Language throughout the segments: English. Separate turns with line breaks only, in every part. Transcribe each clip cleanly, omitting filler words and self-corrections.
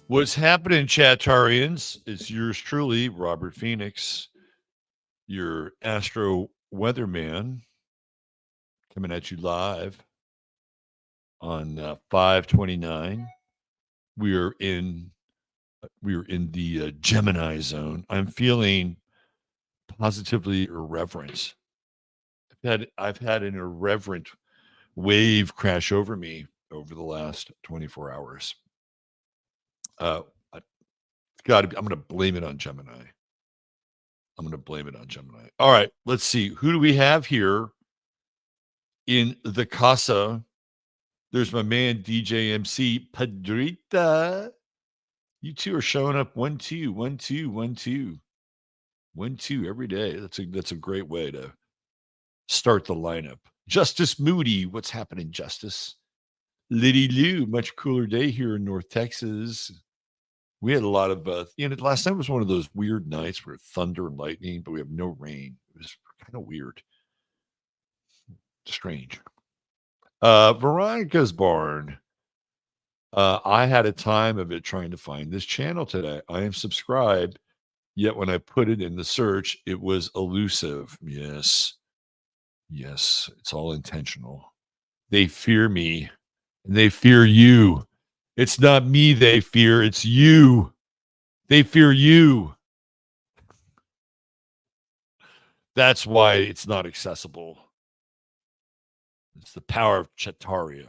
What's happening, Chatarians? It's yours truly, Robert Phoenix, your Astro Weatherman, coming at you live on 529. We are in the Gemini zone. I'm feeling positively irreverent. I've had an irreverent wave crash over me over the last 24 hours. Uh, I got to. I'm going to blame it on Gemini. All right, let's see. Who do we have here in the casa? There's my man DJ MC Padrita. You two are showing up 1-2, 1-2, 1-2, 1-2 every day. That's a great way to start the lineup. Justice Moody, what's happening, Justice? Liddy Lou, much cooler day here in North Texas. We had a lot of, last night was one of those weird nights where thunder and lightning, but we have no rain. It was kind of weird. Strange. Veronica's Barn. I had a time of it trying to find this channel today. I am subscribed, yet when I put it in the search, it was elusive. Yes, it's all intentional. They fear me, and they fear you. It's not me they fear, it's you. They fear you. That's why it's not accessible. It's the power of Chataria.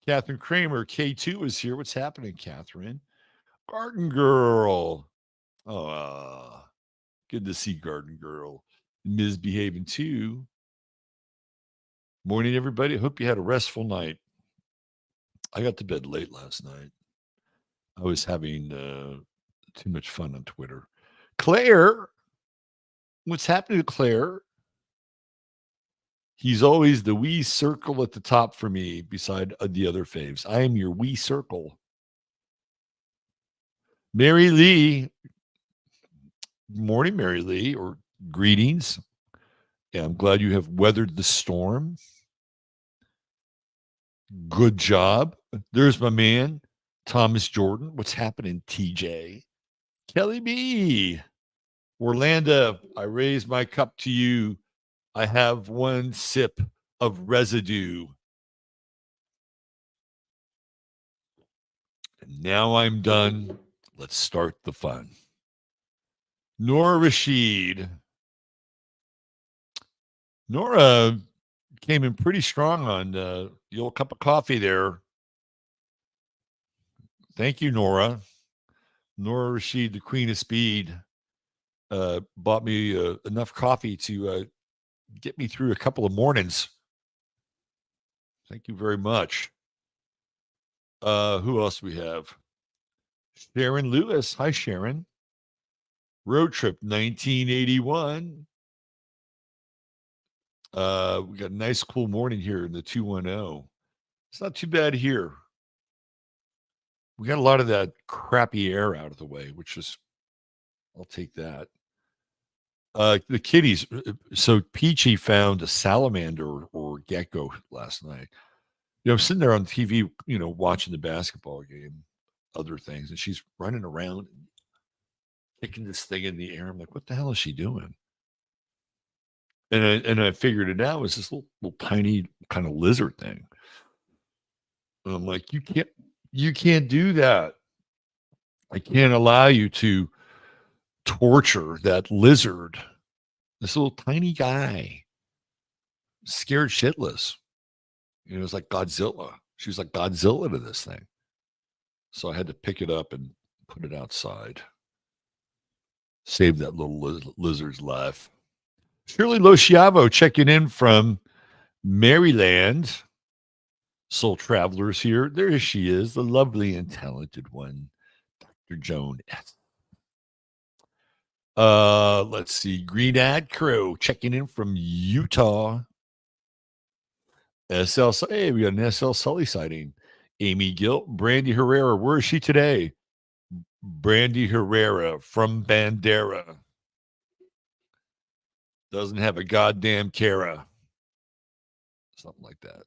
Catherine Kramer, K2 is here. What's happening, Catherine? Garden Girl. Oh, good to see Garden Girl. Misbehaving too. Morning, everybody. Hope you had a restful night. I got to bed late last night. I was having too much fun on Twitter. Claire, what's happening to Claire? He's always the wee circle at the top for me beside the other faves. I am your wee circle. Mary Lee. Morning, Mary Lee, or greetings. Yeah, I'm glad you have weathered the storm. Good job. There's my man, Thomas Jordan. What's happening, TJ? Kelly B. Orlando, I raise my cup to you. I have one sip of residue. And now I'm done. Let's start the fun. Nora Rashid. Nora came in pretty strong on the old cup of coffee there. Thank you, Nora. Nora Rashid, the Queen of Speed, bought me enough coffee to get me through a couple of mornings. Thank you very much. Who else we have? Sharon Lewis. Hi, Sharon. Road Trip 1981. We got a nice, cool morning here in the 210. It's not too bad here. We got a lot of that crappy air out of the way, which is, I'll take that. The kitties. So Peachy found a salamander or gecko last night. I'm sitting there on TV, watching the basketball game, other things, and she's running around and kicking this thing in the air. I'm like, what the hell is she doing? And I figured it out. It was this little tiny kind of lizard thing. And I'm like, you can't do that. I can't allow you to torture that lizard. This little tiny guy, scared shitless. It was like Godzilla. She was like Godzilla to this thing. So I had to pick it up and put it outside. Save that little lizard's life. Shirley Losciavo checking in from Maryland. Soul Travelers here. There she is, the lovely and talented one, Dr. Joan S. Let's see. Green Ad Crow checking in from Utah. SL, hey, we got an SL Sully sighting. Amy Gilt, Brandy Herrera. Where is she today? Brandy Herrera from Bandera. Doesn't have a goddamn Cara. Something like that.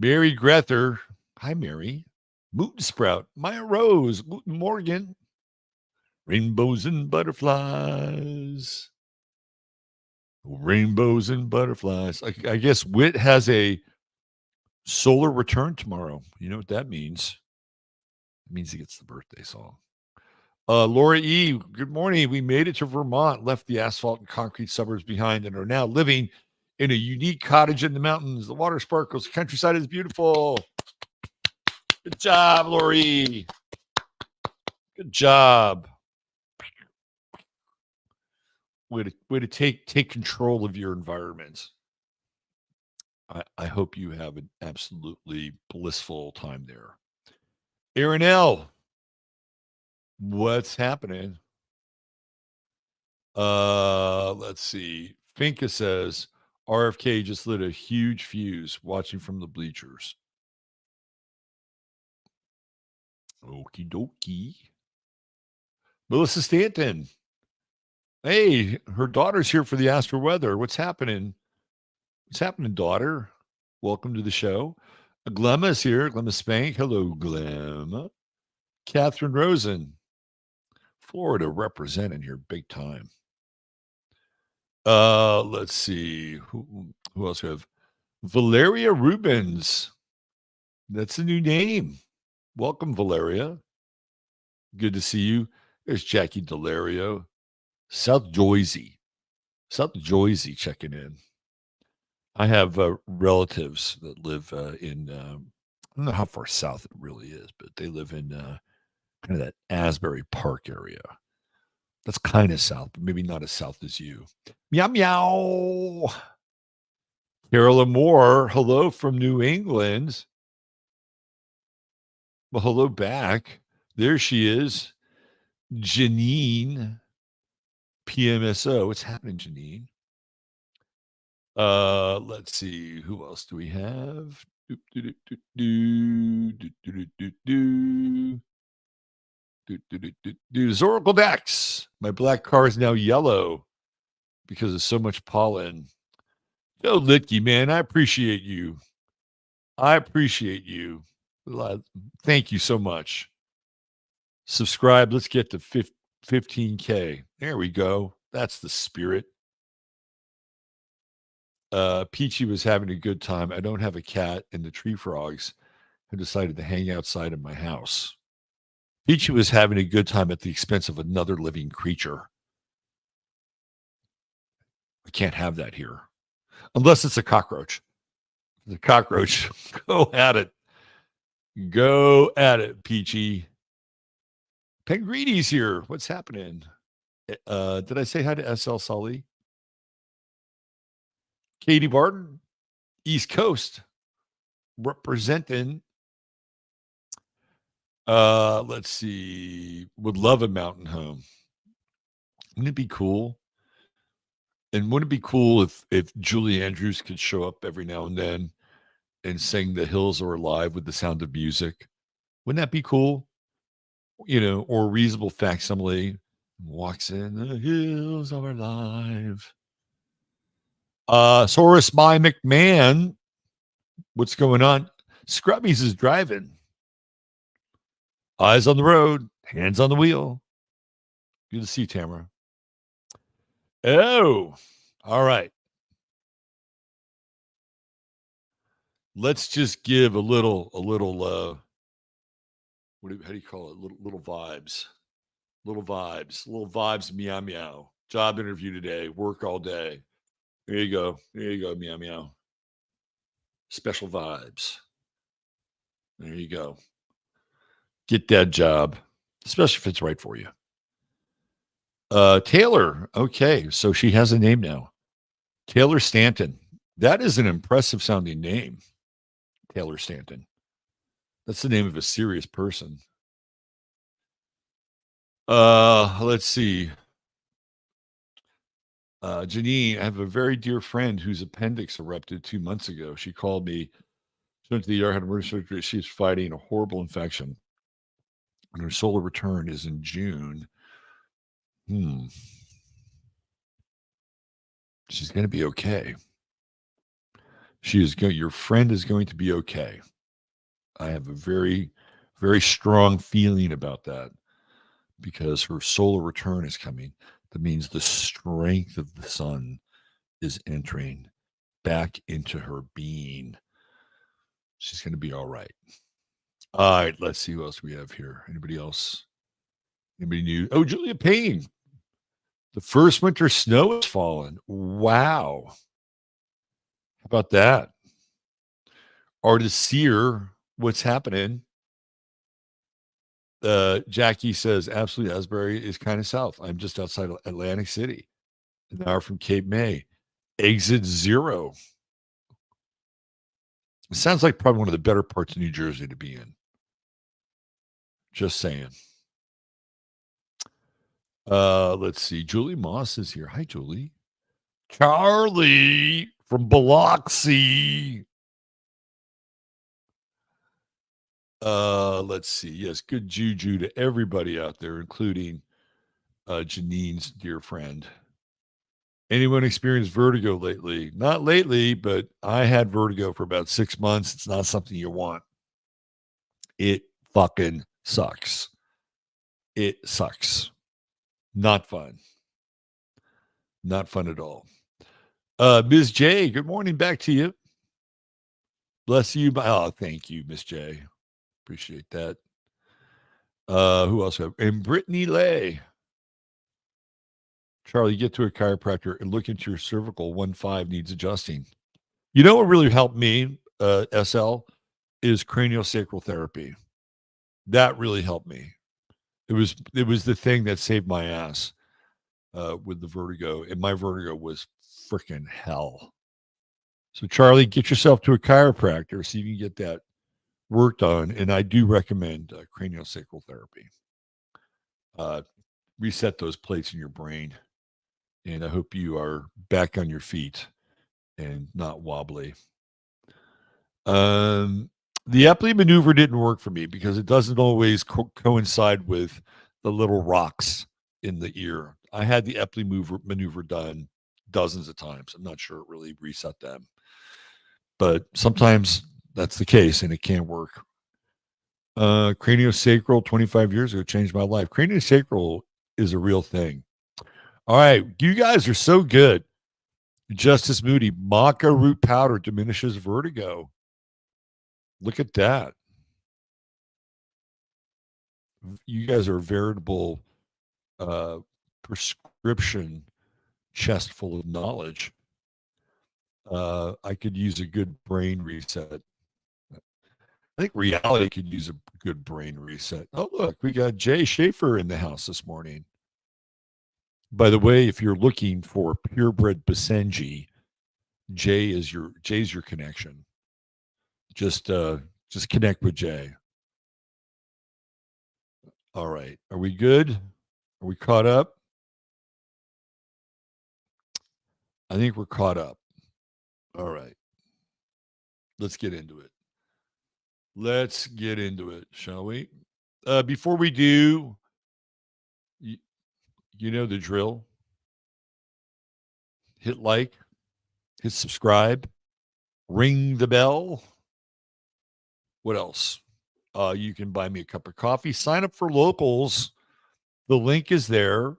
Mary Grether. Hi, Mary. Moon Sprout, Maya Rose, Guten Morgan, rainbows and butterflies. Rainbows and butterflies. I guess Wit has a solar return tomorrow. You know what that means? It means he gets the birthday song. Laura E., good morning. We made it to Vermont, left the asphalt and concrete suburbs behind, and are now living in a unique cottage in the mountains. The water sparkles. The countryside is beautiful. Good job, Laura E. Good job. Way to take control of your environment. I hope you have an absolutely blissful time there. Aaron L., what's happening? Let's see. Finka says RFK just lit a huge fuse watching from the bleachers. Okie dokie. Melissa Stanton. Hey, her daughter's here for the Astro Weather. What's happening? What's happening, daughter? Welcome to the show. Glemma is here. Glemma Spank. Hello, Glemma. Catherine Rosen. Florida representing here big time. Let's see. Who else we have? Valeria Rubens. That's a new name. Welcome, Valeria. Good to see you. There's Jackie Delario. South Joyzy checking in. I have relatives that live in, I don't know how far south it really is, but they live in kind of that Asbury Park area. That's kind of south, but maybe not as south as you. Meow, meow. Carolyn Moore, hello from New England. Well, hello back. There she is. Janine, PMSO. What's happening, Janine? Let's see. Who else do we have? Zoracle Dax. My black car is now yellow because of so much pollen. Joe Litke, man, I appreciate you. Thank you so much. Subscribe. Let's get to 15K. There we go. That's the spirit. Peachy was having a good time. I don't have a cat, and the tree frogs have decided to hang outside of my house. Peachy was having a good time at the expense of another living creature. I can't have that here. Unless it's a cockroach. The cockroach, go at it. Go at it, Peachy. Pengreedy's here. What's happening? Did I say hi to SL Sully? Katie Barton, East Coast, representing. Let's see. Would love a mountain home. Wouldn't it be cool? And wouldn't it be cool if Julie Andrews could show up every now and then and sing "The Hills Are Alive" with the sound of music? Wouldn't that be cool? You know, or Reasonable Facsimile walks in the hills are alive. Saurus by McMahon. What's going on? Scrubbies is driving. Eyes on the road, hands on the wheel. Good to see you, Tamara. Oh, all right. Let's just give a little how do you call it? Little vibes. Little vibes, meow meow. Job interview today, work all day. There you go, meow meow. Special vibes. There you go. Get that job, especially if it's right for you. Taylor. Okay, so she has a name now. Taylor Stanton. That is an impressive sounding name. Taylor Stanton. That's the name of a serious person. Let's see. Janine, I have a very dear friend whose appendix erupted 2 months ago. She called me. She went to the ER, had emergency surgery. She's fighting a horrible infection. And her solar return is in June. She's going to be okay. Your friend is going to be okay. I have a very Very strong feeling about that because her solar return is coming. That means the strength of the sun is entering back into her being. She's going to be all right. All right, let's see who else we have here. Anybody else? Anybody new? Oh, Julia Payne. The first winter snow has fallen. Wow. How about that? Artist Seer, what's happening? Jackie says, absolutely, Asbury is kind of south. I'm just outside of Atlantic City, an hour from Cape May. Exit 0. It sounds like probably one of the better parts of New Jersey to be in. Just saying. Let's see. Julie Moss is here. Hi, Julie. Charlie from Biloxi. Let's see. Yes, good juju to everybody out there, including Janine's dear friend. Anyone experienced vertigo lately? Not lately, but I had vertigo for about 6 months. It's not something you want. It fucking sucks. It sucks. Not fun. Not fun at all. Ms. J, good morning back to you. Bless you. Oh, thank you, Miss J. Appreciate that. Who else? And Brittany Lay. Charlie, get to a chiropractor and look into your cervical. 1.5 needs adjusting. You know what really helped me, SL, is craniosacral therapy. That really helped me. It was the thing that saved my ass with the vertigo, and my vertigo was freaking hell. So, Charlie, get yourself to a chiropractor so you can get that worked on. And I do recommend craniosacral therapy. Reset those plates in your brain. And I hope you are back on your feet and not wobbly. The Epley maneuver didn't work for me because it doesn't always coincide with the little rocks in the ear. I had the Epley maneuver done dozens of times. I'm not sure it really reset them. But sometimes that's the case and it can't work. Craniosacral 25 years ago changed my life. Craniosacral is a real thing. All right. You guys are so good. Justice Moody, maca root powder diminishes vertigo. Look at that. You guys are a veritable prescription chest full of knowledge. I could use a good brain reset. I think reality could use a good brain reset. Oh, look, we got Jay Schaefer in the house this morning. By the way, if you're looking for purebred Basenji, Jay's your connection. Just connect with Jay. All right. Are we good? Are we caught up? I think we're caught up. All right. Let's get into it. Let's get into it, shall we? Before we do, you know the drill. Hit like, hit subscribe, ring the bell. What else? You can buy me a cup of coffee. Sign up for locals. The link is there.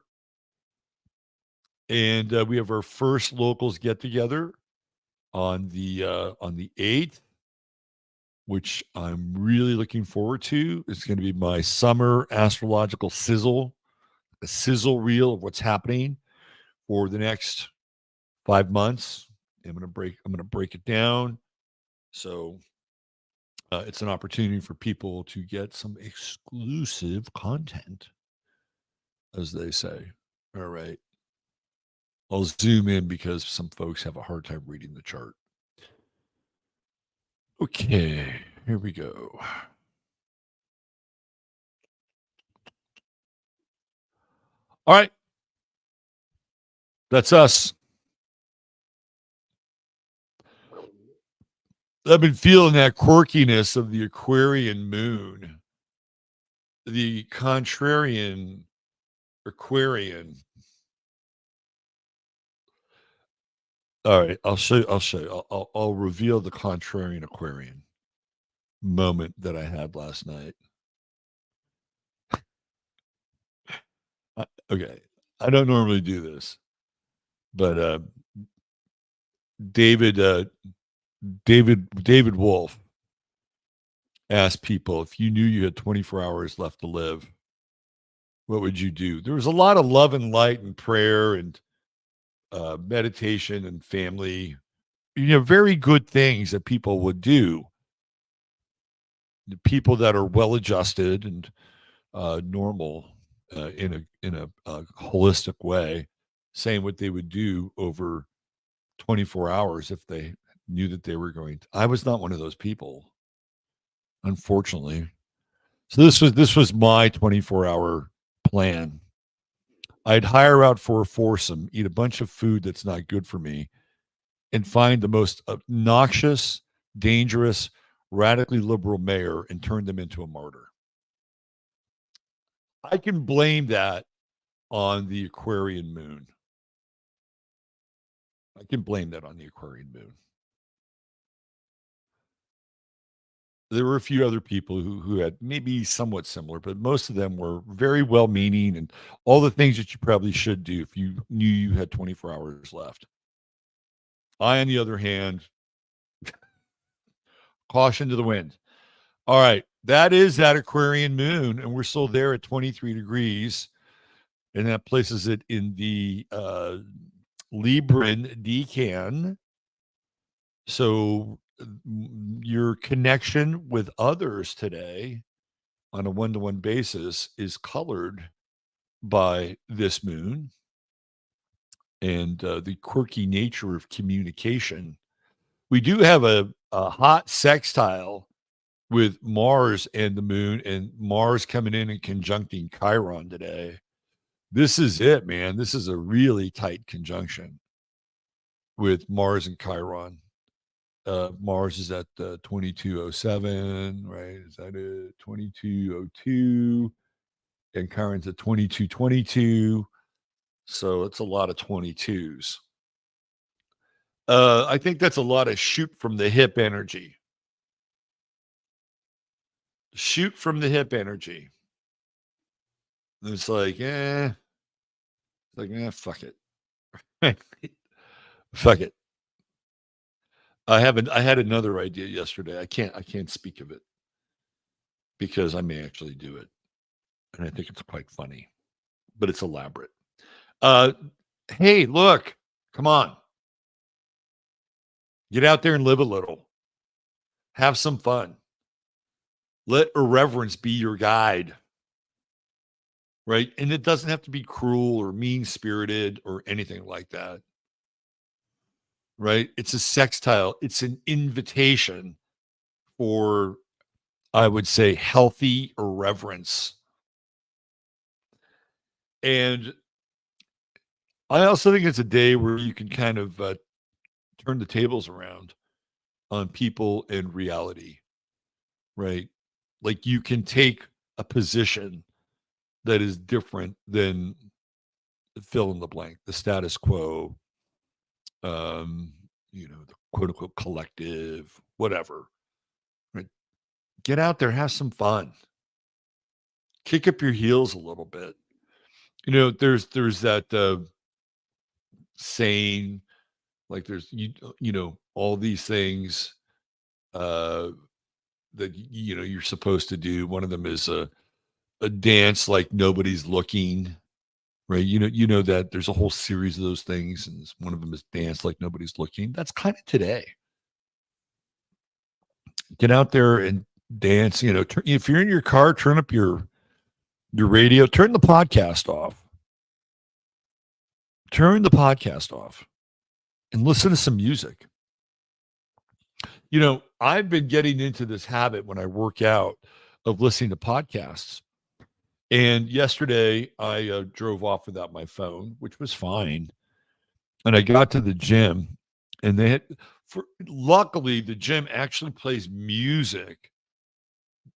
And we have our first locals get together on the 8th, which I'm really looking forward to. It's going to be my summer astrological sizzle, a sizzle reel of what's happening for the next 5 months. I'm going to break it down. So it's an opportunity for people to get some exclusive content, as they say. All right. I'll zoom in because some folks have a hard time reading the chart. Okay, here we go. All right. That's us. I've been feeling that quirkiness of the Aquarian moon, the contrarian Aquarian. All right, I'll show you. I'll reveal the contrarian Aquarian moment that I had last night. Okay. I don't normally do this, but David David Wolf asked people, if you knew you had 24 hours left to live, what would you do? There was a lot of love and light and prayer and meditation and family, very good things that people would do. The people that are well adjusted and normal in a holistic way, saying what they would do over 24 hours if they knew that they were going to. I was not one of those people, unfortunately. So this was my 24-hour plan. I'd hire out for a foursome, eat a bunch of food that's not good for me, and find the most obnoxious, dangerous, radically liberal mayor and turn them into a martyr. I can blame that on the Aquarian moon. I can blame that on the Aquarian moon. There were a few other people who had maybe somewhat similar, but most of them were very well meaning and all the things that you probably should do if you knew you had 24 hours left. I, on the other hand, caution to the wind. All right. That is that Aquarian moon, and we're still there at 23 degrees. And that places it in the Libran decan. So your connection with others today on a one-to-one basis is colored by this moon and the quirky nature of communication. We do have a hot sextile with Mars and the moon, and Mars coming in and conjuncting Chiron today. This is it, man. This is a really tight conjunction with Mars and Chiron. Mars is at 2207, right? Is that it? 2202. And Chiron's at 2222. So it's a lot of 22s. I think that's a lot of shoot from the hip energy. Shoot from the hip energy. It's like, fuck it. Fuck it. I had another idea yesterday. I can't speak of it because I may actually do it. And I think it's quite funny, but it's elaborate. Hey, look, come on. Get out there and live a little. Have some fun. Let irreverence be your guide. Right? And it doesn't have to be cruel or mean-spirited or anything like that. Right? It's a sextile. It's an invitation for, I would say, healthy irreverence. And I also think it's a day where you can kind of turn the tables around on people and reality, right? Like you can take a position that is different than fill in the blank, the status quo, the quote unquote collective, whatever. Right? Get out there, have some fun, kick up your heels a little bit. There's that saying, like there's all these things that you're supposed to do. One of them is a dance like nobody's looking, right? You know that there's a whole series of those things, and one of them is dance like nobody's looking. That's kind of today. Get out there and dance. If you're in your car, turn up your radio, turn the podcast off. Turn the podcast off and listen to some music. I've been getting into this habit when I work out of listening to podcasts. And yesterday I drove off without my phone, which was fine. And I got to the gym and luckily the gym actually plays music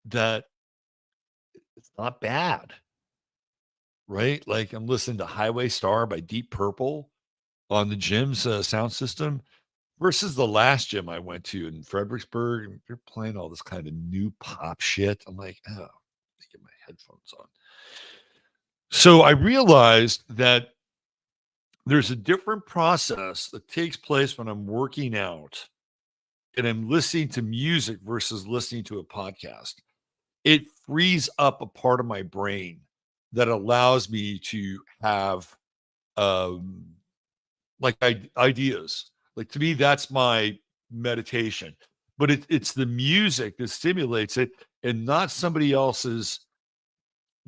that it's not bad. Right? Like I'm listening to Highway Star by Deep Purple on the gym's sound system versus the last gym I went to in Fredericksburg. And they're playing all this kind of new pop shit. I'm like, oh, let me get my headphones on. So I realized that there's a different process that takes place when I'm working out and I'm listening to music versus listening to a podcast. It frees up a part of my brain that allows me to have um, like ideas. Like to me, that's my meditation. But it's the music that stimulates it, and not somebody else's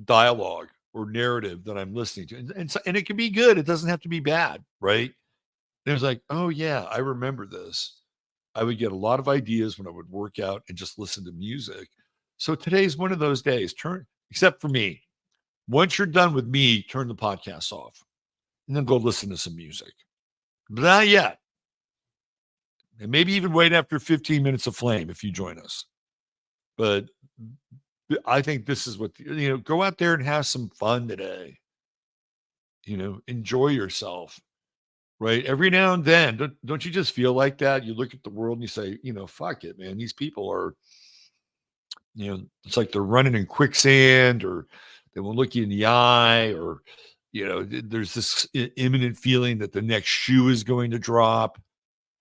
dialogue or narrative that I'm listening to. And it can be good. It doesn't have to be bad, right? And it was like, oh yeah, I remember this. I would get a lot of ideas when I would work out and just listen to music. So today's one of those days. Except for me. Once you're done with me, turn the podcast off and then go listen to some music. But not yet. And maybe even wait after 15 minutes of flame if you join us. But I think this is what, go out there and have some fun today. Enjoy yourself, right? Every now and then, don't you just feel like that? You look at the world and you say, fuck it, man. These people are, it's like they're running in quicksand, or they won't look you in the eye, or, there's this imminent feeling that the next shoe is going to drop.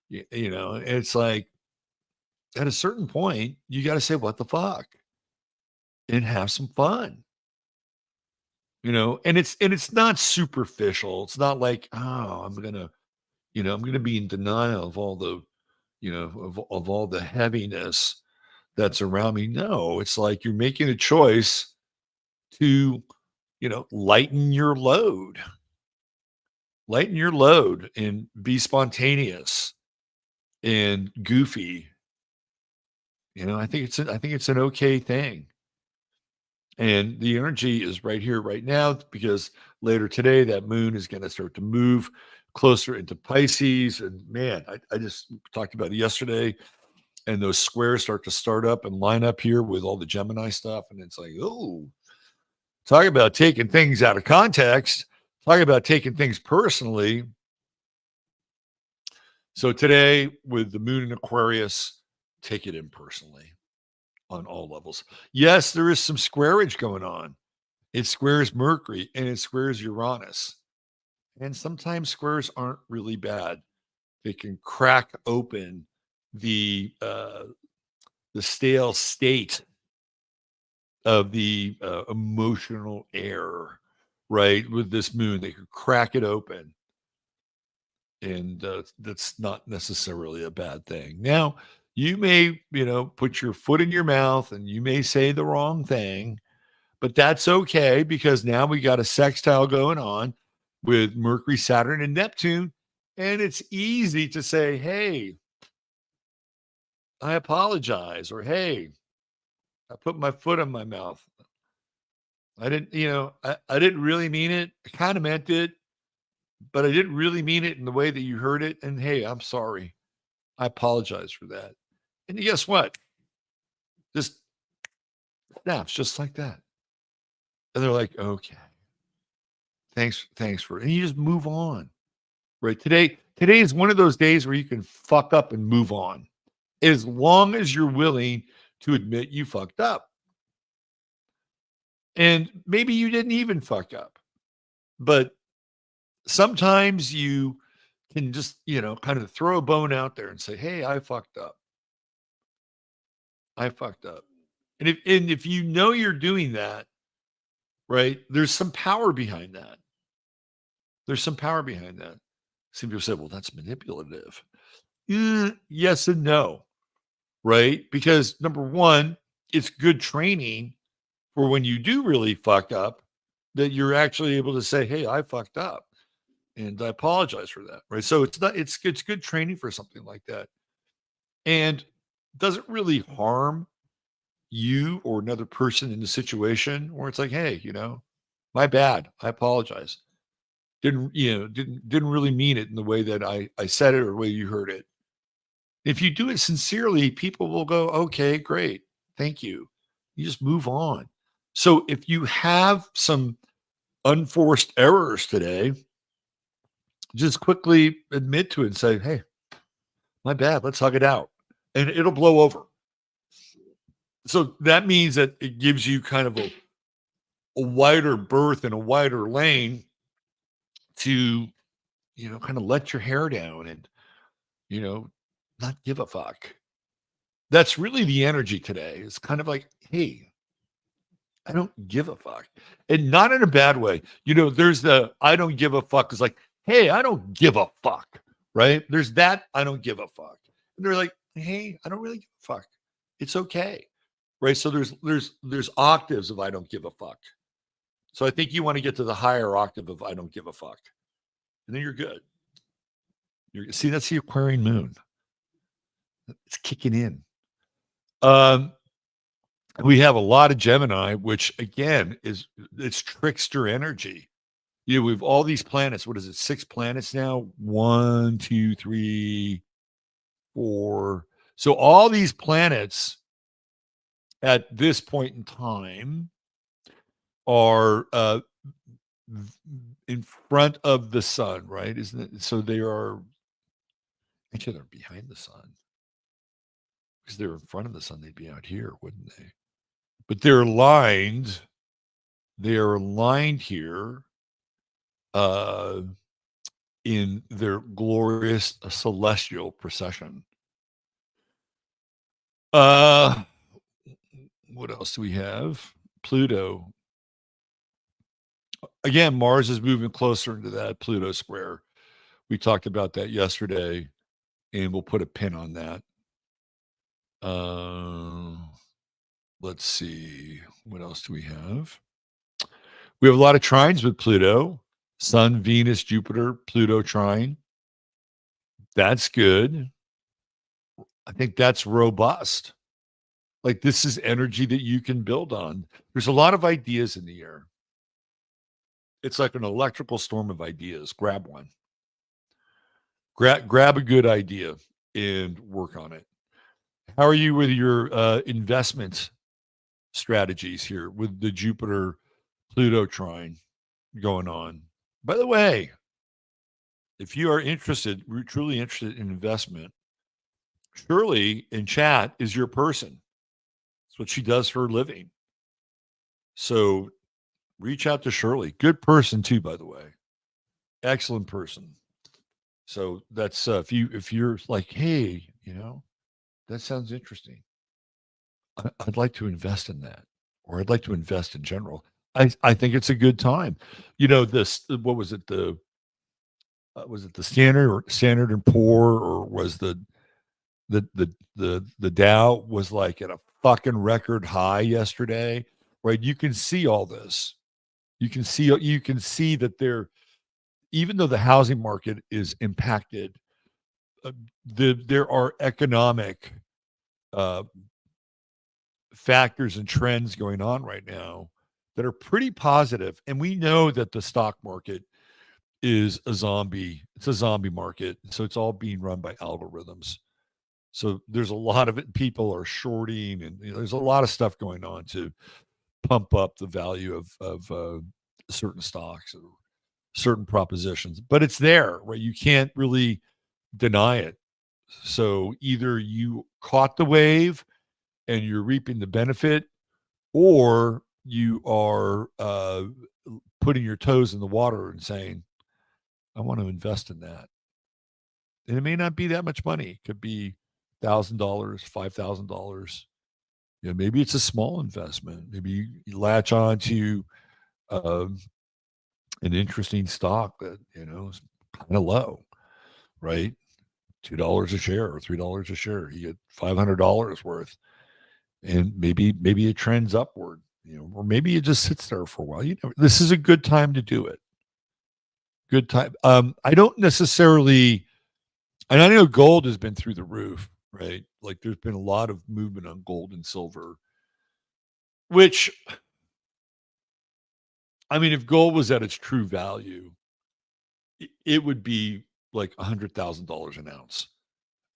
It's like at a certain point, you got to say, what the fuck, and have some fun, and it's not superficial. It's not like, oh, I'm going to be in denial of all the, of all the heaviness that's around me. No, it's like you're making a choice to, lighten your load and be spontaneous and goofy. I think it's an okay thing. And the energy is right here, right now, because later today, that moon is going to start to move closer into Pisces. And man, I just talked about it yesterday, and those squares start up and line up here with all the Gemini stuff. And it's like, oh, talk about taking things out of context, talk about taking things personally. So today, with the moon in Aquarius, take it in personally on all levels. Yes, there is some squareage going on. It squares Mercury and it squares Uranus. And sometimes squares aren't really bad. They can crack open the stale state of the emotional air, right? With this moon, they could crack it open. And that's not necessarily a bad thing. Now, you may, put your foot in your mouth and you may say the wrong thing, but that's okay, because now we got a sextile going on with Mercury, Saturn, and Neptune. And it's easy to say, hey, I apologize, or hey, I put my foot in my mouth. I didn't, I didn't really mean it. I kind of meant it, but I didn't really mean it in the way that you heard it. And hey, I'm sorry. I apologize for that. And guess what? Just snaps just like that. And they're like, okay, thanks for it. And you just move on. Right. Today is one of those days where you can fuck up and move on, as long as you're willing to admit you fucked up. And maybe you didn't even fuck up, but sometimes you can just, kind of throw a bone out there and say, hey, I fucked up. I fucked up. And if you know you're doing that, right, there's some power behind that. There's some power behind that. Some people say, well, that's manipulative. Yes and no, right? Because number one, it's good training for when you do really fuck up, that you're actually able to say, hey, I fucked up and I apologize for that, right? So it's good training for something like that. And doesn't really harm you or another person in the situation, where it's like, hey, my bad. I apologize. Didn't really mean it in the way that I said it or the way you heard it. If you do it sincerely, people will go, okay, great. Thank you. You just move on. So if you have some unforced errors today, just quickly admit to it and say, hey, my bad. Let's hug it out. And it'll blow over. So that means that it gives you kind of wider berth and a wider lane to, kind of let your hair down and, you know, not give a fuck. That's really the energy today. It's kind of like, hey, I don't give a fuck. And not in a bad way. There's the I don't give a fuck is like, hey, I don't give a fuck. Right? There's that I don't give a fuck. And they're like, hey, I don't really give a fuck. It's okay. Right. So there's octaves of I don't give a fuck. So I think you want to get to the higher octave of I don't give a fuck. And then you're good. See, that's the Aquarian moon. It's kicking in. We have a lot of Gemini, which again it's trickster energy. We have all these planets. What is it? 6 planets now? 1, 2, 3, 4. So all these planets at this point in time are in front of the sun, right? Isn't it? So they are actually they're behind the sun because they're in front of the sun. They'd be out here, wouldn't they? But they're aligned. They are aligned here in their glorious celestial procession. What else do we have? Pluto. Again, Mars is moving closer into that Pluto square. We talked about that yesterday, and we'll put a pin on that. Let's see. What else do we have? We have a lot of trines with Pluto. Sun, Venus, Jupiter, Pluto trine. That's good. I think that's robust. Like this is energy that you can build on. There's a lot of ideas in the air. It's like an electrical storm of ideas. Grab one. Grab a good idea and work on it. How are you with your investment strategies here with the Jupiter Pluto trine going on? By the way, if you are truly interested in investment, Shirley in chat is your person. That's what she does for a living. So reach out to Shirley. Good person too, by the way. Excellent person. So that's if you're like, hey, that sounds interesting. I'd like to invest in that, or I'd like to invest in general. I think it's a good time. This what was it the Standard and Poor, or was the Dow was like at a fucking record high yesterday, right? You can see all this. You can see that even though the housing market is impacted, there are economic factors and trends going on right now that are pretty positive. And we know that the stock market is a zombie. It's a zombie market. So it's all being run by algorithms. So there's a lot of it. People are shorting, and there's a lot of stuff going on to pump up the value of certain stocks or certain propositions. But it's there, right? You can't really deny it. So either you caught the wave and you're reaping the benefit, or you are putting your toes in the water and saying, I want to invest in that. And it may not be that much money. It could be $1,000, $5,000. Maybe it's a small investment. Maybe you latch on to an interesting stock that, is kind of low, right? $2 a share or $3 a share. You get $500 worth. And maybe it trends upward, or maybe it just sits there for a while. This is a good time to do it. Good time. I don't necessarily, and I know gold has been through the roof, right? Like there's been a lot of movement on gold and silver, which, I mean, if gold was at its true value, it would be like $100,000 an ounce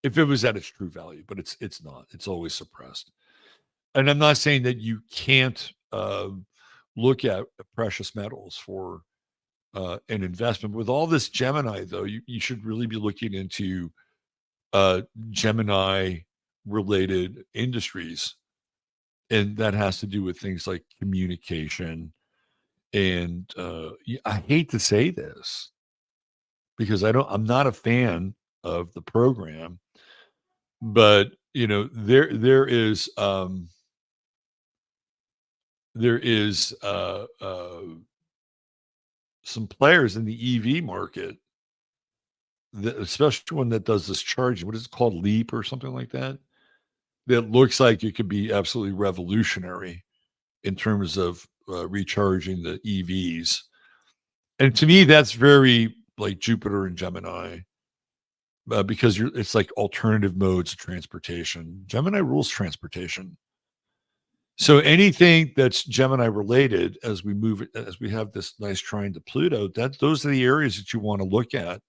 if it was at its true value, but it's not. It's always suppressed. And I'm not saying that you can't look at precious metals for an investment. With all this Gemini, though, you should really be looking into Gemini-related industries. And that has to do with things like communication, And I hate to say this because I'm not a fan of the program, but there is some players in the EV market, especially one that does this charging. What is it called, Leap or something like that? That looks like it could be absolutely revolutionary in terms of recharging the EVs. And to me, that's very like Jupiter and Gemini, because it's like alternative modes of transportation. Gemini rules transportation. So anything that's Gemini related, as we have this nice trine to Pluto, those are the areas that you want to look at.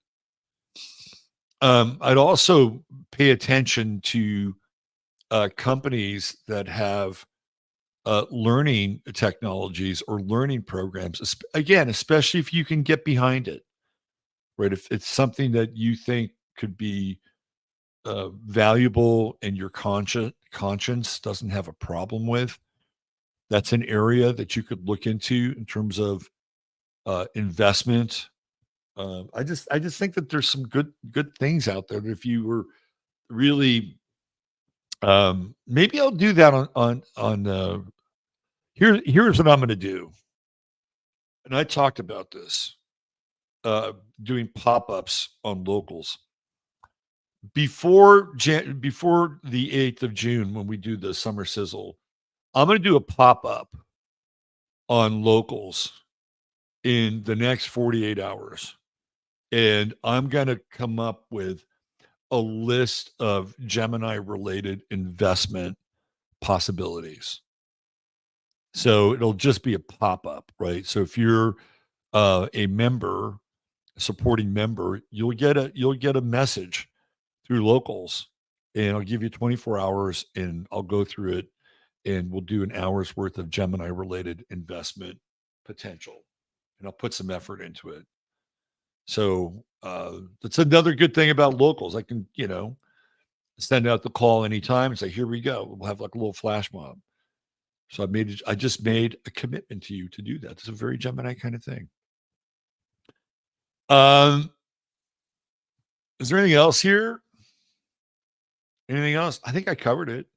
I'd also pay attention to companies that have learning technologies or learning programs. Again, especially if you can get behind it, right? If it's something that you think could be valuable and your conscience doesn't have a problem with, that's an area that you could look into in terms of investment. I just think that there's some good things out there that if you were really, maybe I'll do that on here's what I'm going to do. And I talked about this, doing pop-ups on locals before the 8th of June when we do the summer sizzle. I'm going to do a pop-up on locals in the next 48 hours. And I'm going to come up with a list of Gemini related investment possibilities. So it'll just be a pop-up, right? So if you're a member, a supporting member, you'll get a message through locals, and I'll give you 24 hours and I'll go through it, and we'll do an hour's worth of Gemini related investment potential, and I'll put some effort into it. So that's another good thing about locals. I can, send out the call anytime and say, here we go. We'll have like a little flash mob. So I just made a commitment to you to do that. It's a very Gemini kind of thing. Is there anything else here? Anything else? I think I covered it.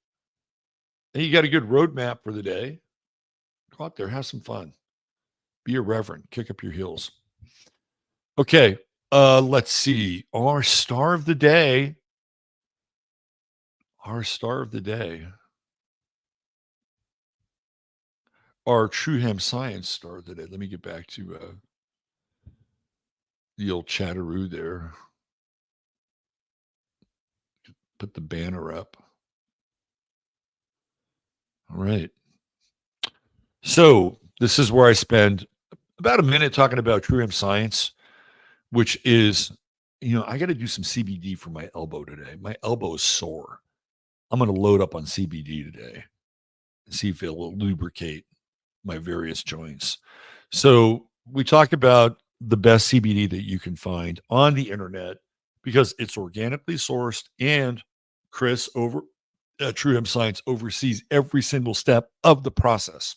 And you got a good roadmap for the day. Go out there, have some fun. Be irreverent, kick up your heels. Okay, let's see. Our star of the day. Our star of the day. Our True Hemp Science star of the day. Let me get back to the old chatteroo there. Put the banner up. All right. So this is where I spend about a minute talking about True Hemp Science, which is, I got to do some CBD for my elbow today. My elbow is sore. I'm going to load up on CBD today and see if it will lubricate my various joints. So we talk about the best CBD that you can find on the internet because it's organically sourced, and Chris over True Hemp Science oversees every single step of the process.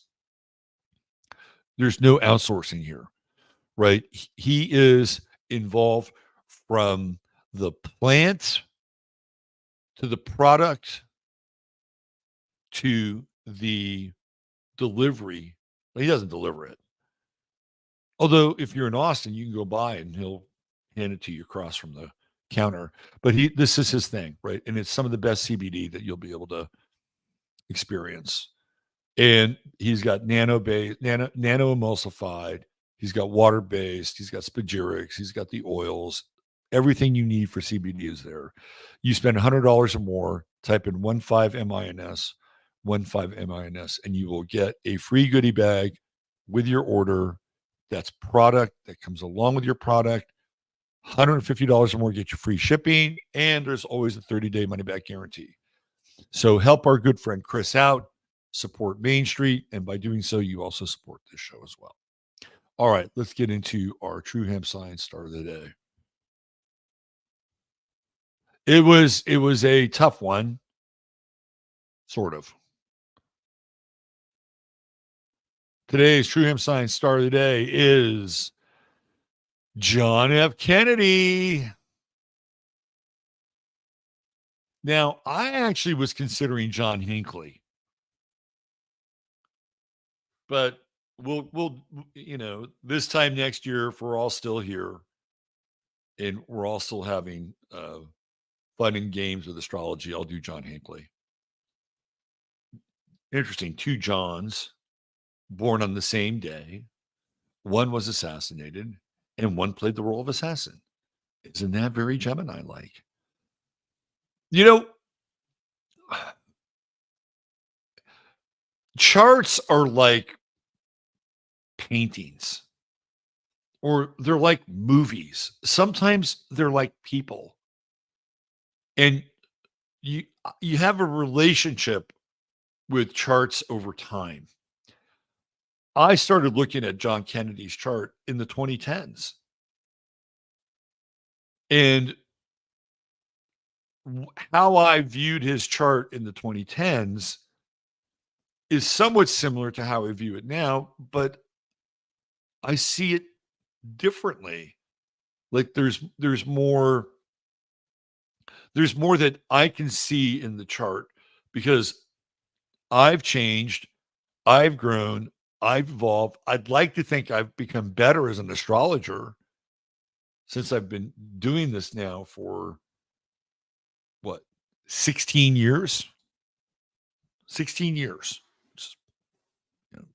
There's no outsourcing here, right? He is involved from the plant to the product to the delivery. He doesn't deliver it. Although if you're in Austin, you can go by and he'll hand it to you across from the counter. But this is his thing, right? And it's some of the best CBD that you'll be able to experience. And he's got nano emulsified. He's got water based. He's got spagyrics. He's got the oils. Everything you need for CBD is there. You spend $100 or more. Type in 15MINS, 15MINS, and you will get a free goodie bag with your order. That's product that comes along with your product. $150 or more, get your free shipping, and there's always a 30-day money-back guarantee. So help our good friend Chris out, support Main Street, and by doing so, you also support this show as well. All right, let's get into our True Hemp Science star of the day. It was a tough one, sort of. Today's True Hemp Science star of the day is John F. Kennedy. Now, I actually was considering John Hinckley, but we'll this time next year, if we're all still here and we're all still having fun and games with astrology, I'll do John Hinckley. Interesting. Two Johns born on the same day. One was assassinated, and one played the role of assassin. Isn't that very Gemini-like? You know, charts are like paintings, or they're like movies. Sometimes they're like people. And you you have a relationship with charts over time. I started looking at John Kennedy's chart in the 2010s. And how I viewed his chart in the 2010s is somewhat similar to how I view it now, but I see it differently. Like there's more that I can see in the chart because I've changed, I've grown, I've evolved. I'd like to think I've become better as an astrologer since I've been doing this now for what, 16 years? 16 years. You know,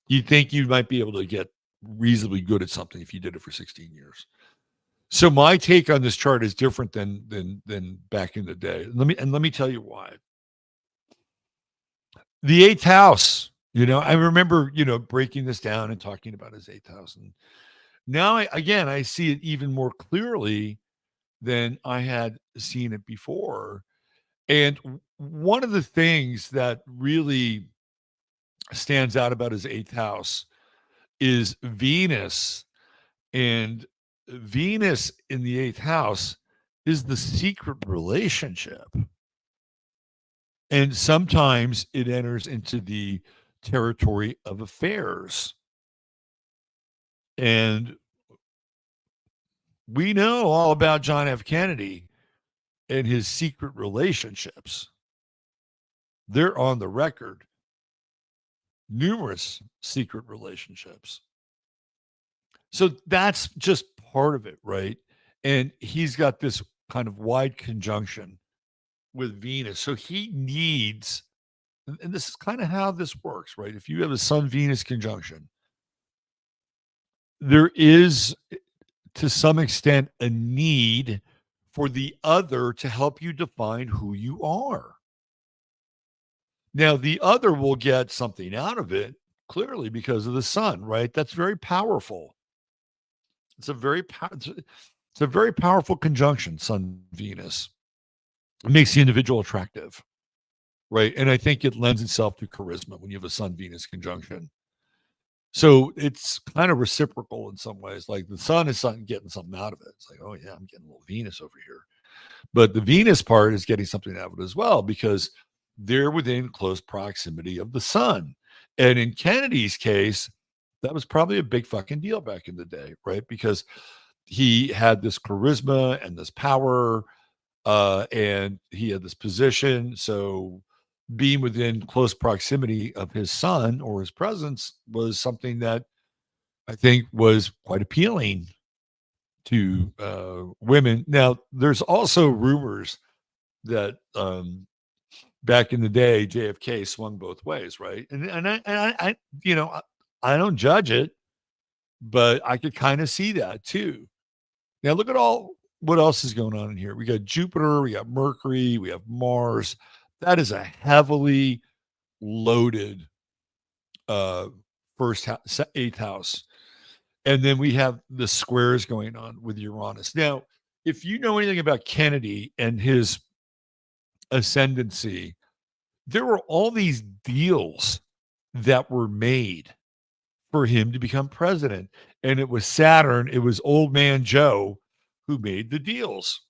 you'd think you might be able to get reasonably good at something if you did it for 16 years. So my take on this chart is different than back in the day. Let me tell you why. The eighth house. I remember breaking this down and talking about his eighth house, and now I see it even more clearly than I had seen it before. And one of the things that really stands out about his eighth house is Venus. And Venus in the eighth house is the secret relationship. And sometimes it enters into the territory of affairs. And we know all about John F. Kennedy and his secret relationships. They're on the record. Numerous secret relationships. So that's just part of it, right? And he's got this kind of wide conjunction with Venus. So he needs, and this is kind of how this works, right? If you have a Sun Venus conjunction, there is to some extent a need for the other to help you define who you are. Now, the other will get something out of it clearly because of the sun, right? That's very powerful. It's a very it's a very powerful conjunction, Sun Venus. It makes the individual attractive, right? And I think it lends itself to charisma when you have a Sun Venus conjunction. So it's kind of reciprocal in some ways. Like the sun is getting something out of it. It's like, oh yeah, I'm getting a little Venus over here. But the Venus part is getting something out of it as well because they're within close proximity of the sun. And in Kennedy's case, that was probably a big fucking deal back in the day, right? Because he had this charisma and this power, and he had this position. So being within close proximity of his son or his presence was something that I think was quite appealing to women. Now, there's also rumors that back in the day, JFK swung both ways, right? I don't judge it, but I could kind of see that too. Now, look at all what else is going on in here. We got Jupiter, we got Mercury, we have Mars. That is a heavily loaded eighth house. And then we have the squares going on with Uranus. Now, if you know anything about Kennedy and his ascendancy, there were all these deals that were made for him to become president. And it was Saturn, it was old man Joe who made the deals.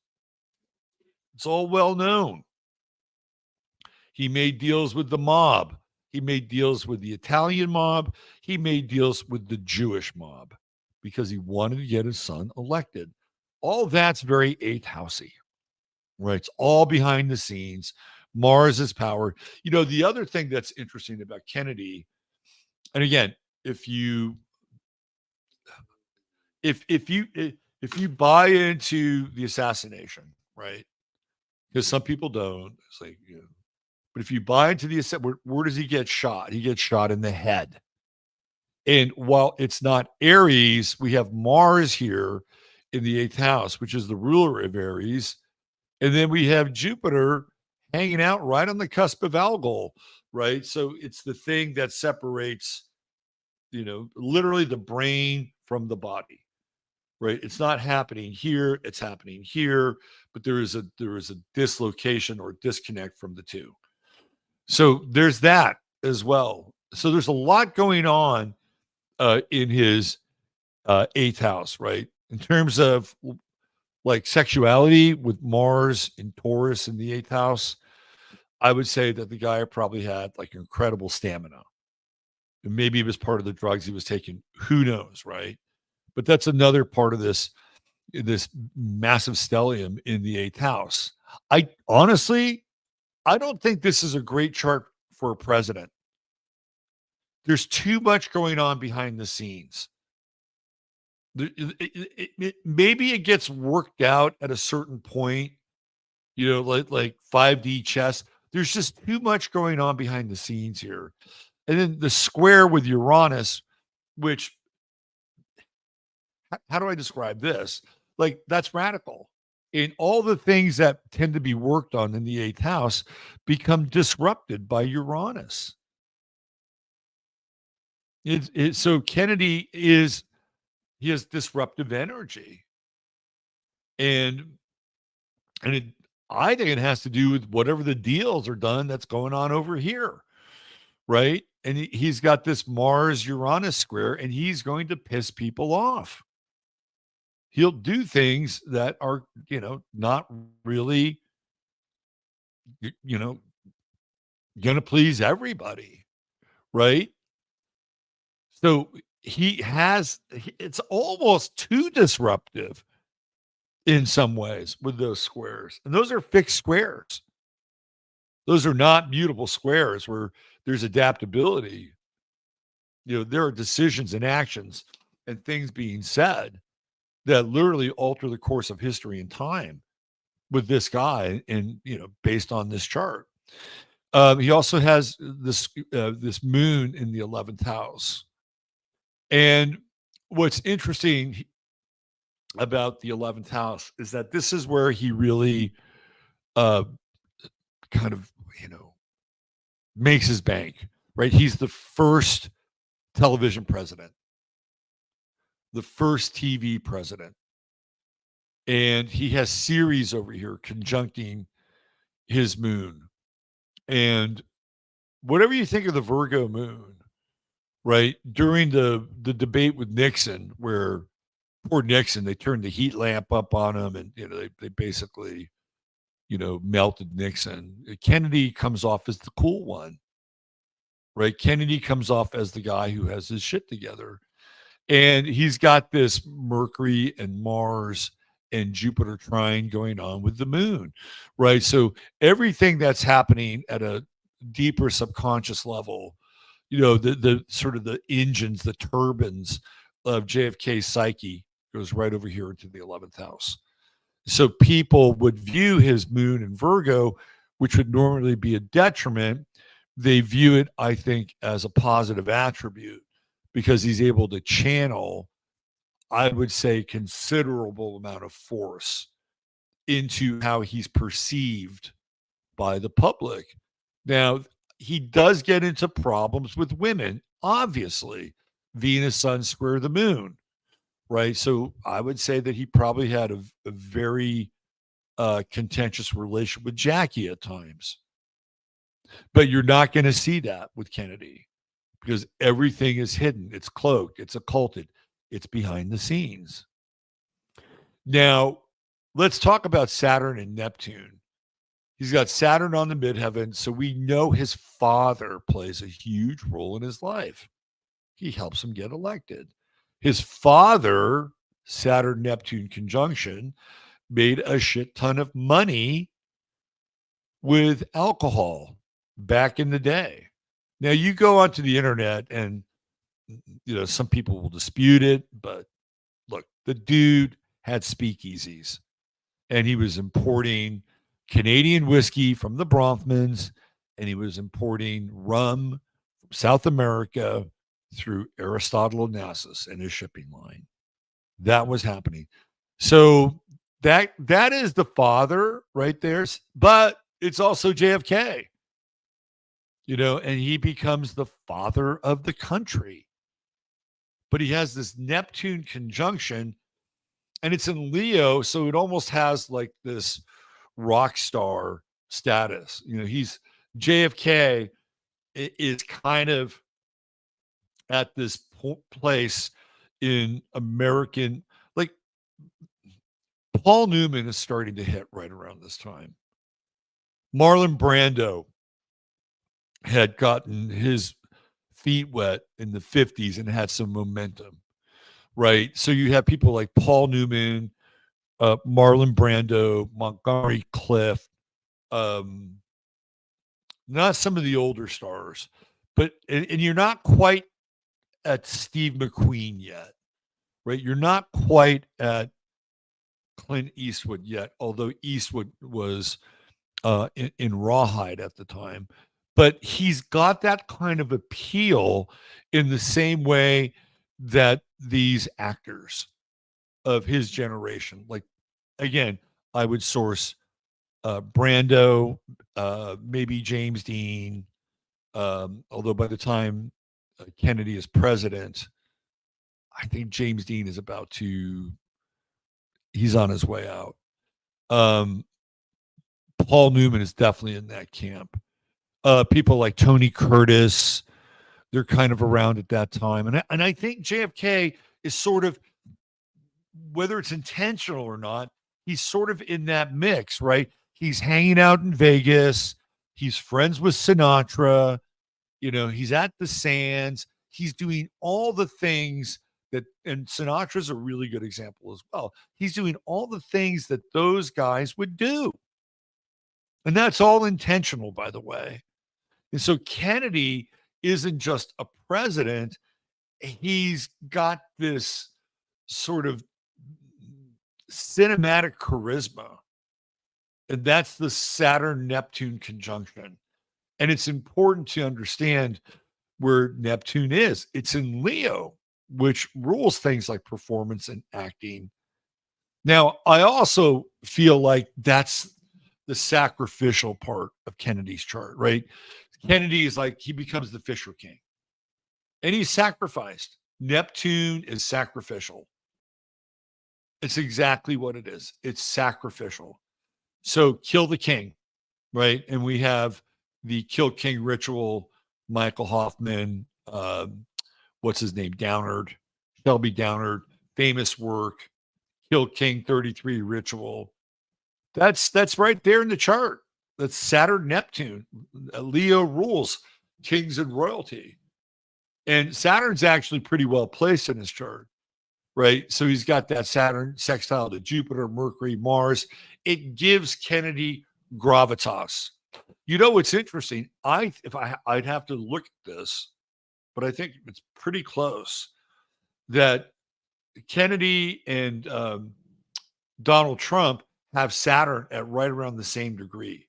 It's all well known. He made deals with the mob. He made deals with the Italian mob. He made deals with the Jewish mob because he wanted to get his son elected. All that's very eighth housey, right? It's all behind the scenes. Mars is power. The other thing that's interesting about Kennedy, and again, if you if you buy into the assassination, right? Because some people don't. It's like, but if you buy into the where does he get shot? He gets shot in the head. And while it's not Aries, we have Mars here in the eighth house, which is the ruler of Aries. And then we have Jupiter hanging out right on the cusp of Algol, right? So it's the thing that separates, literally the brain from the body, right? It's not happening here, it's happening here, but there is a dislocation or disconnect from the two. So there's that as well. So there's a lot going on in his eighth house, right? In terms of like sexuality with Mars and Taurus in the eighth house, I would say that the guy probably had like incredible stamina. And maybe it was part of the drugs he was taking. Who knows, right? But that's another part of this massive stellium in the eighth house. I honestly, I don't think this is a great chart for a president. There's too much going on behind the scenes. Maybe it gets worked out at a certain point, like 5D chess. There's just too much going on behind the scenes here. And then the square with Uranus, which, how do I describe this? Like, that's radical. And all the things that tend to be worked on in the eighth house become disrupted by Uranus. So Kennedy he has disruptive energy. And I think it has to do with whatever the deals are done that's going on over here, right? And he's got this Mars-Uranus square, and he's going to piss people off. He'll do things that are, not really, going to please everybody, right? So it's almost too disruptive in some ways with those squares. And those are fixed squares. Those are not mutable squares where there's adaptability. There are decisions and actions and things being said that literally alter the course of history and time with this guy and, based on this chart. He also has this moon in the 11th house. And what's interesting about the 11th house is that this is where he really kind of, makes his bank, right? He's the first television president, the first TV president. And he has Ceres over here conjuncting his moon. And whatever you think of the Virgo moon, right? During the debate with Nixon, where poor Nixon, they turned the heat lamp up on him and, they basically, melted Nixon. Kennedy comes off as the cool one, right? Kennedy comes off as the guy who has his shit together. And he's got this Mercury and Mars and Jupiter trine going on with the moon, right? So everything that's happening at a deeper subconscious level, the sort of the engines, the turbines of JFK's psyche goes right over here into the 11th house. So people would view his moon in Virgo, which would normally be a detriment. They view it, I think, as a positive attribute because he's able to channel, I would say, considerable amount of force into how he's perceived by the public. Now, he does get into problems with women, obviously. Venus, Sun, square the moon, right? So I would say that he probably had a very contentious relationship with Jackie at times. But you're not going to see that with Kennedy because everything is hidden. It's cloaked. It's occulted. It's behind the scenes. Now, let's talk about Saturn and Neptune. He's got Saturn on the midheaven, so we know his father plays a huge role in his life. He helps him get elected. His father, Saturn Neptune conjunction, made a shit ton of money with alcohol back in the day. Now you go onto the internet and some people will dispute it, but look, the dude had speakeasies and he was importing Canadian whiskey from the Bronfmans and he was importing rum from South America through Aristotle Onassis and his shipping line. That was happening. So that is the father right there, but it's also JFK, and he becomes the father of the country. But he has this Neptune conjunction and it's in Leo, so it almost has like this rock star status. He's JFK is kind of at this place in American, like Paul Newman is starting to hit right around this time. Marlon Brando had gotten his feet wet in the 50s and had some momentum, right? So you have people like Paul Newman, Marlon Brando, Montgomery Clift, not some of the older stars, but and you're not quite at Steve McQueen yet, right? You're not quite at Clint Eastwood yet, although Eastwood was in Rawhide at the time. But he's got that kind of appeal in the same way that these actors of his generation, like, again, I would source Brando, maybe James Dean, although by the time Kennedy is president, I think James Dean is he's on his way out. Paul Newman is definitely in that camp. People like Tony Curtis, they're kind of around at that time. And I think JFK is sort of, whether it's intentional or not, he's sort of in that mix, right? He's hanging out in Vegas. He's friends with Sinatra. He's at the Sands. He's doing all the things and Sinatra's a really good example as well. He's doing all the things that those guys would do. And that's all intentional, by the way. And so Kennedy isn't just a president. He's got this sort of cinematic charisma. And that's the Saturn-Neptune conjunction. And it's important to understand where Neptune is. It's in Leo, which rules things like performance and acting. Now, I also feel like that's the sacrificial part of Kennedy's chart, right? Kennedy is like, he becomes the Fisher King. And he's sacrificed. Neptune is sacrificial. It's exactly what it is. It's sacrificial. So kill the king, right? And we have the kill king ritual, Michael Hoffman, what's his name? Downard, Shelby Downard, famous work, Kill King 33 ritual. That's right there in the chart. That's Saturn Neptune. Leo rules kings and royalty. And Saturn's actually pretty well placed in his chart, right? So he's got that Saturn sextile to Jupiter, Mercury, Mars. It gives Kennedy gravitas. What's interesting? I'd have to look at this, but I think it's pretty close that Kennedy and Donald Trump have Saturn at right around the same degree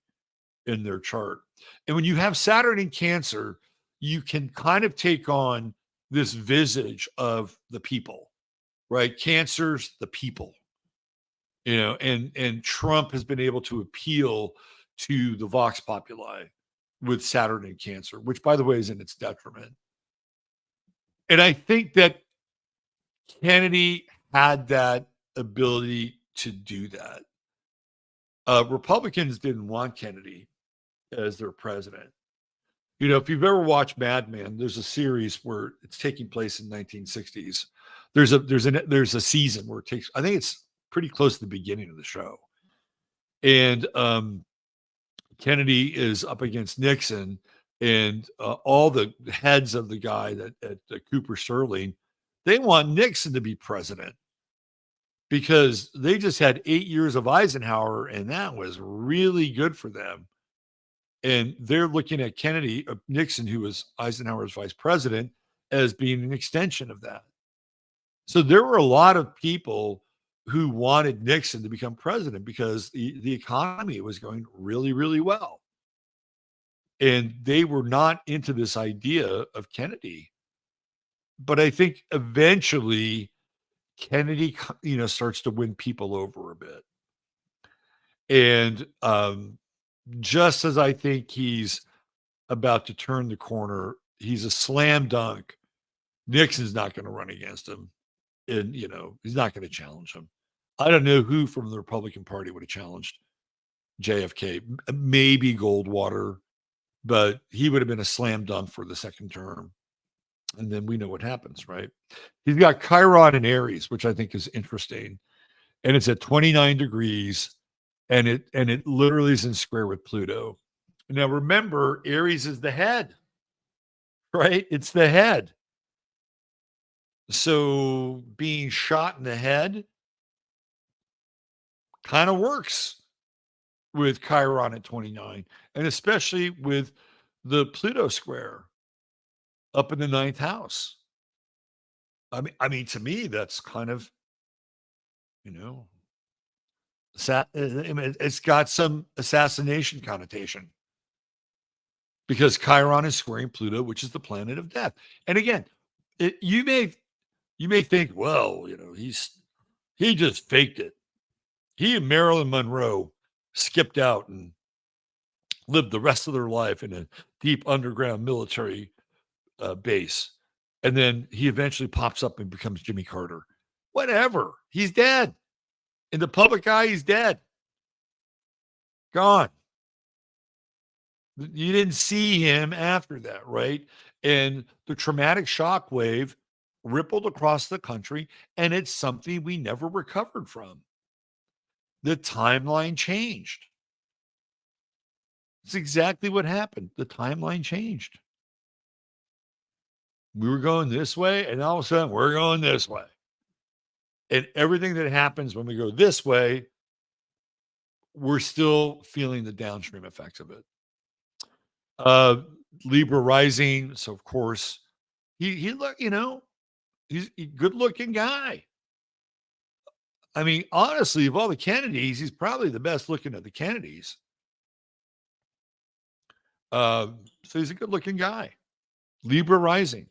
in their chart. And when you have Saturn in Cancer, you can kind of take on this visage of the people, right? Cancer's the people, and Trump has been able to appeal to the Vox Populi with Saturn in Cancer, which, by the way, is in its detriment. And I think that Kennedy had that ability to do that. Republicans didn't want Kennedy as their president. If you've ever watched Mad Men, there's a series where it's taking place in 1960s. There's a season where it takes, I think it's pretty close to the beginning of the show. And Kennedy is up against Nixon, and all the heads of the guy that at Cooper Sterling, they want Nixon to be president because they just had 8 years of Eisenhower, and that was really good for them. And they're looking at Kennedy, Nixon, who was Eisenhower's vice president, as being an extension of that. So there were a lot of people who wanted Nixon to become president because the economy was going really, really well. And they were not into this idea of Kennedy. But I think eventually Kennedy, starts to win people over a bit. And just as I think he's about to turn the corner, he's a slam dunk. Nixon's not going to run against him. And, he's not going to challenge him. I don't know who from the Republican Party would have challenged JFK. Maybe Goldwater, but he would have been a slam dunk for the second term. And then we know what happens, right? He's got Chiron in Aries, which I think is interesting. And it's at 29 degrees, and it literally is in square with Pluto. Now remember, Aries is the head, right? It's the head. So being shot in the head kind of works with Chiron at 29, and especially with the Pluto square up in the ninth house. I mean, to me, that's kind of, it's got some assassination connotation because Chiron is squaring Pluto, which is the planet of death. And again, you may think, well, he just faked it. He and Marilyn Monroe skipped out and lived the rest of their life in a deep underground military base. And then he eventually pops up and becomes Jimmy Carter. Whatever. He's dead. In the public eye, he's dead. Gone. You didn't see him after that, right? And the traumatic shock wave rippled across the country, and it's something we never recovered from. The timeline changed. It's exactly what happened. The timeline changed. We were going this way, and all of a sudden, we're going this way. And everything that happens when we go this way, we're still feeling the downstream effects of it. Libra rising. So, of course, he look, he's a good-looking guy. I mean, honestly, of all the Kennedys, he's probably the best looking of the Kennedys. So he's a good-looking guy. Libra rising.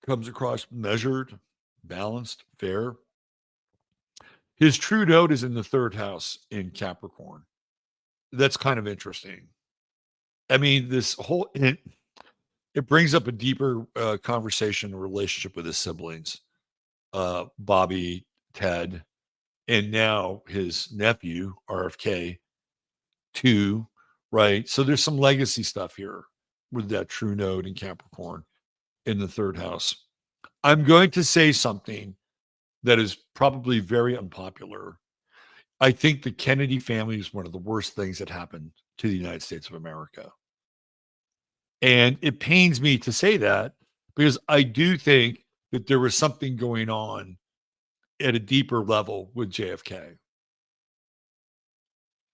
Comes across measured, balanced, fair. His true node is in the third house in Capricorn. That's kind of interesting. I mean, this whole it brings up a deeper conversation and relationship with his siblings, Bobby, Ted, and now his nephew, RFK, too, right? So there's some legacy stuff here with that true node in Capricorn in the third house. I'm going to say something that is probably very unpopular. I think the Kennedy family is one of the worst things that happened to the United States of America. And it pains me to say that because I do think that there was something going on at a deeper level with JFK.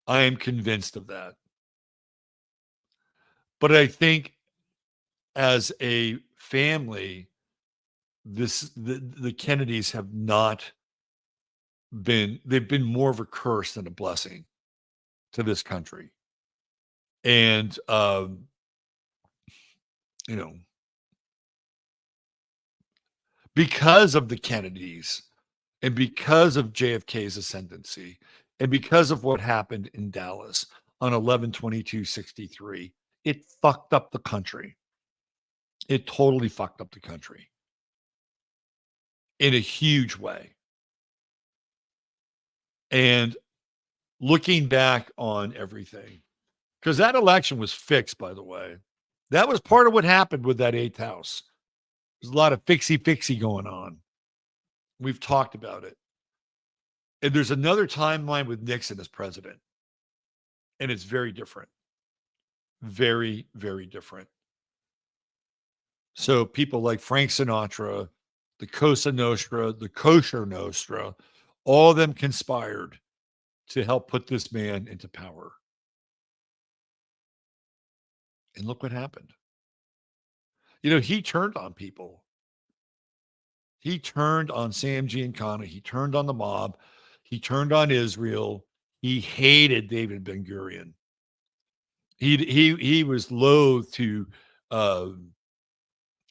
I am convinced of that. But I think as a family, the Kennedys have not they've been more of a curse than a blessing to this country. And because of the Kennedys and because of JFK's ascendancy and because of what happened in Dallas on 11/22/63, it fucked up the country. It totally fucked up the country in a huge way. And looking back on everything, because that election was fixed, by the way. That was part of what happened with that eighth house. There's a lot of fixie going on. We've talked about it. And there's another timeline with Nixon as president. And it's very different. Very, very different. So people like Frank Sinatra, the Cosa Nostra, the Kosher Nostra, all of them conspired to help put this man into power. And look what happened. He turned on people. He turned on Sam Giancana. He turned on the mob. He turned on Israel. He hated David Ben Gurion. He was loath to uh,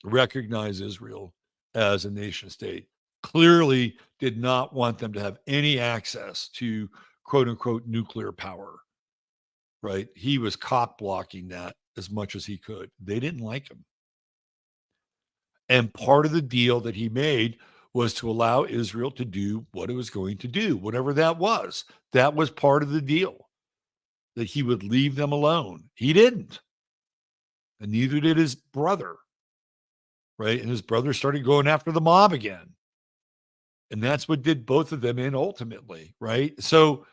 recognize Israel as a nation state. Clearly, did not want them to have any access to quote unquote nuclear power. Right? He was cock blocking that as much as he could. They didn't like him. And part of the deal that he made was to allow Israel to do what it was going to do, whatever that was. That was part of the deal, that he would leave them alone. He didn't. And neither did his brother. Right. And his brother started going after the mob again. And that's what did both of them in ultimately. Right. So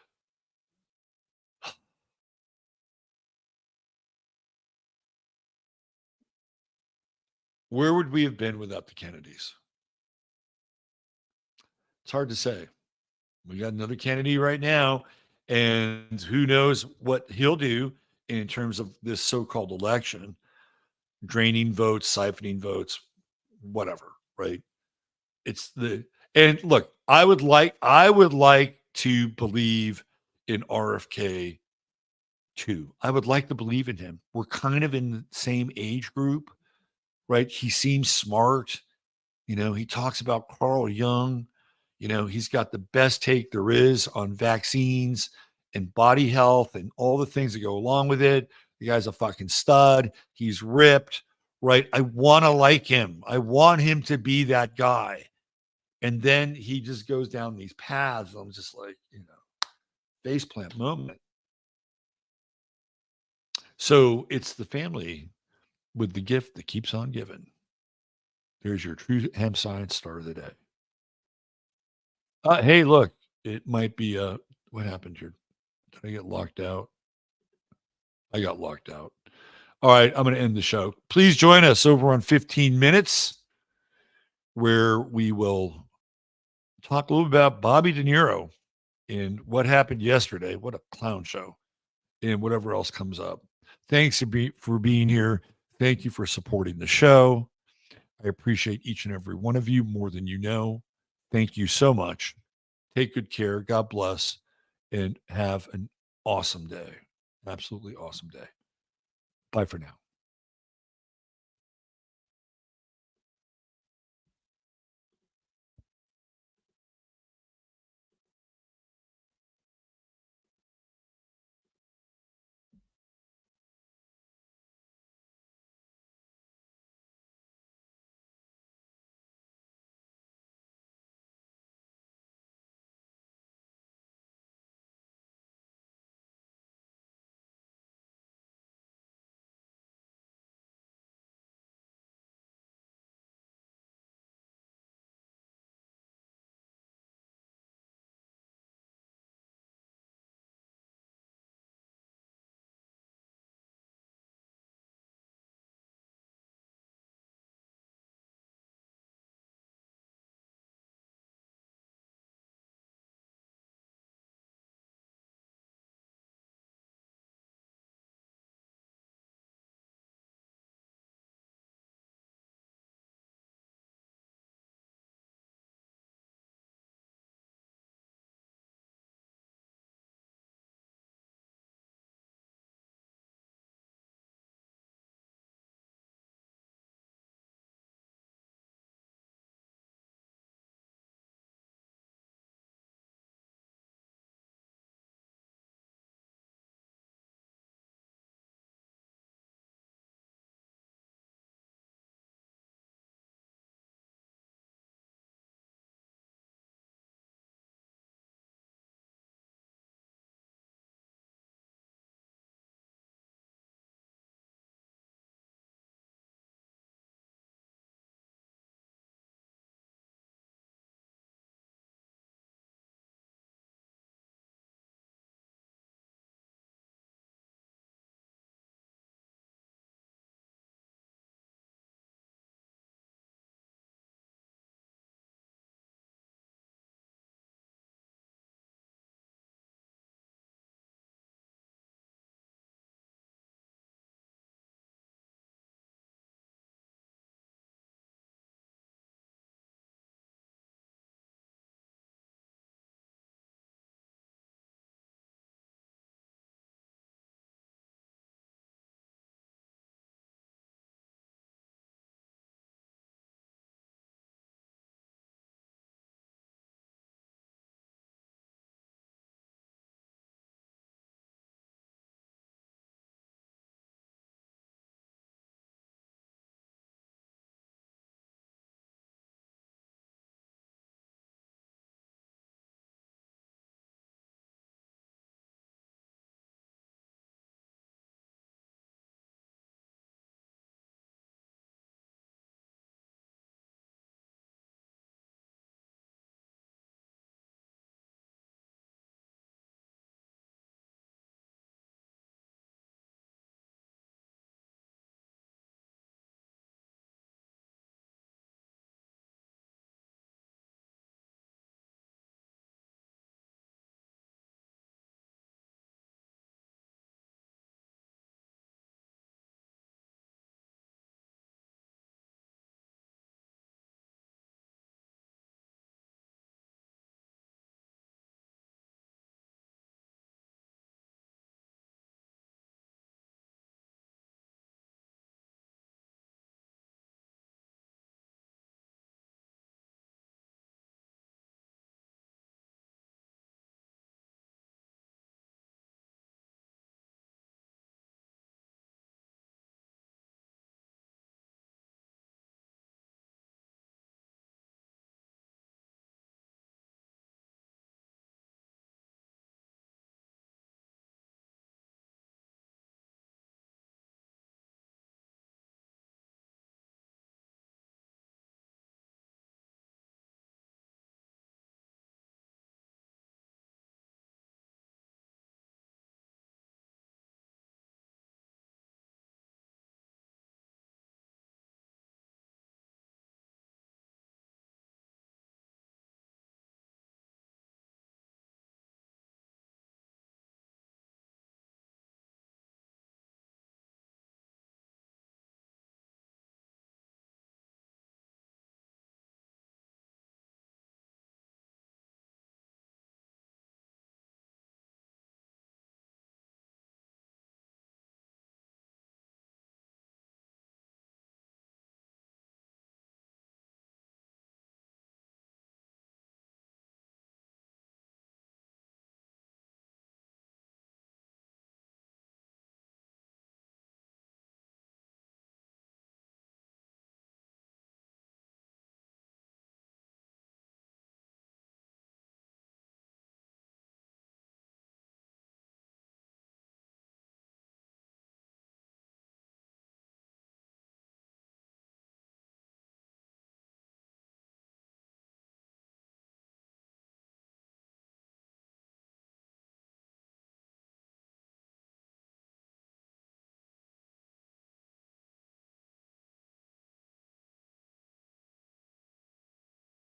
where would we have been without the Kennedys? It's hard to say. We got another Kennedy right now, and who knows what he'll do in terms of this so-called election, draining votes, siphoning votes, whatever, right? It's the and look, I would like to believe in RFK too. I would like to believe in him. We're kind of in the same age group, right? He seems smart. He talks about Carl Jung. He's got the best take there is on vaccines and body health and all the things that go along with it. The guy's a fucking stud. He's ripped, right? I want to like him. I want him to be that guy. And then he just goes down these paths. I'm just like, faceplant moment. So it's the family with the gift that keeps on giving. There's your True Hemp Science star of the day. Hey, look, it might be what happened here? Did I get locked out? I got locked out. All right, I'm going to end the show. Please join us over on 15 minutes, where we will talk a little about Bobby De Niro and what happened yesterday. What a clown show, and whatever else comes up. Thanks for being here. Thank you for supporting the show. I appreciate each and every one of you more than you know. Thank you so much. Take good care. God bless, and have an awesome day. Absolutely awesome day. Bye for now.